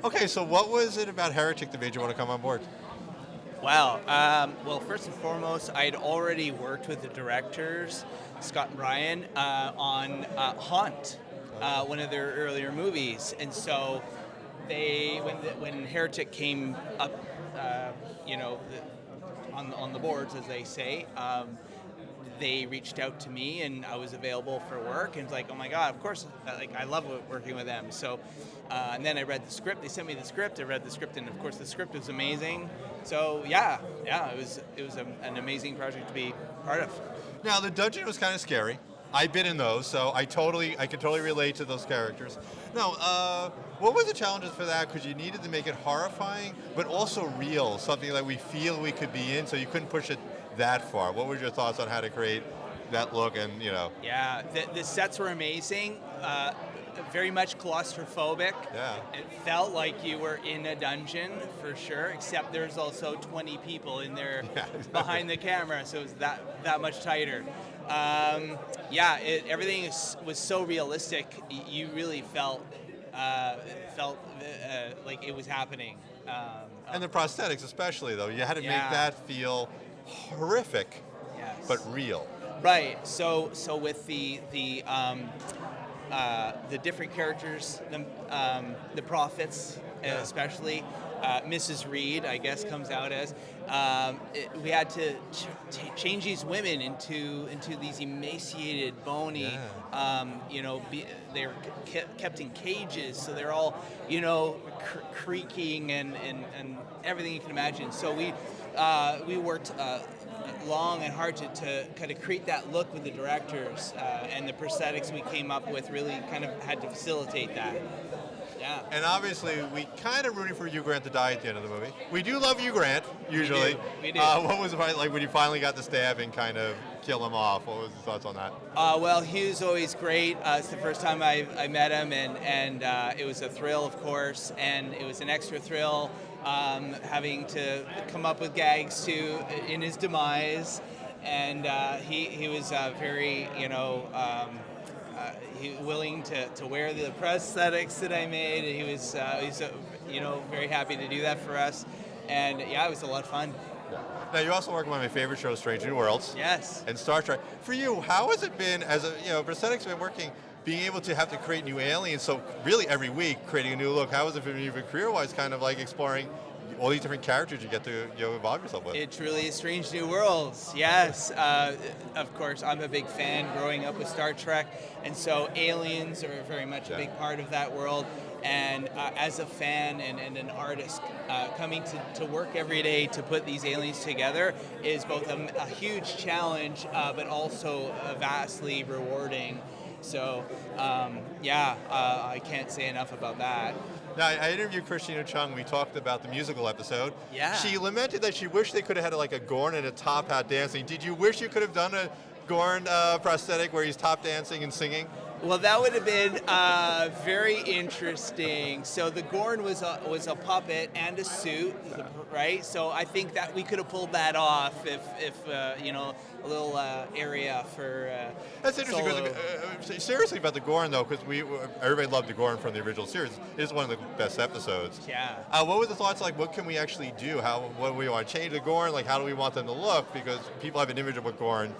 Okay, so what was it about Heretic that made you want to come on board? Wow. Well, first and foremost, I'd already worked with the directors, Scott and Brian, on Haunt, one of their earlier movies, and so when Heretic came up, uh, you know, on the boards, as they say. They reached out to me and I was available for work, and it's like, oh my god, of course, like I love working with them. So and then I read the script. They sent me the script. I read the script, and of course the script was amazing. So yeah, it was an amazing project to be part of. Now, the dungeon was kind of scary. I've been in those, so I can totally relate to those characters. Now, what were the challenges for that? Because you needed to make it horrifying, but also real, something that we feel we could be in, so you couldn't push it that far. What were your thoughts on how to create that look and, Yeah, the sets were amazing. Very much claustrophobic. Yeah. It felt like you were in a dungeon for sure, except there's also 20 people in there behind the camera, so it was that much tighter. Everything was so realistic. You really felt like it was happening. And the prosthetics especially, though. You had to make that feel horrific, yes. but real. Right. So with the different characters, the prophets especially, Mrs. Reed, I guess, comes out as. We had to change these women into these emaciated, bony. They're kept in cages, so they're all creaking and everything you can imagine. So we worked long and hard to kind of create that look with the directors, and the prosthetics we came up with really kind of had to facilitate that. Yeah. And obviously, we kind of rooting for Hugh Grant to die at the end of the movie. We do love Hugh Grant, usually. We do. What was it like when you finally got to stab and kind of kill him off? What was your thoughts on that? Well, Hugh's always great. It's the first time I met him, and it was a thrill, of course, and it was an extra thrill having to come up with gags in his demise. And he was very, willing to wear the prosthetics that I made. And he was very happy to do that for us. And yeah, it was a lot of fun. Now, you also work on one of my favorite shows, Strange New Worlds. Yes. And Star Trek. For you, how has it been, as prosthetics have been working, being able to have to create new aliens, so really every week creating a new look? How has it been even career-wise, kind of like exploring all these different characters you get to involve yourself with? It truly is Strange New Worlds, yes. Of course, I'm a big fan growing up with Star Trek, and so aliens are very much a big part of that world. And as a fan and an artist, coming to work every day to put these aliens together is both a huge challenge, but also vastly rewarding. So, I can't say enough about that. Now, I interviewed Christina Chung. We talked about the musical episode. Yeah. She lamented that she wished they could have had like a Gorn and a top hat dancing. Did you wish you could have done a Gorn prosthetic where he's top dancing and singing? Well, that would have been very interesting. So the Gorn was a puppet and a suit, right? So I think that we could have pulled that off if a little area for. That's interesting. Seriously about the Gorn though, because everybody loved the Gorn from the original series. It's one of the best episodes. Yeah. What were the thoughts like? What can we actually do? What do we want to change the Gorn? Like, how do we want them to look? Because people have an image of what Gorn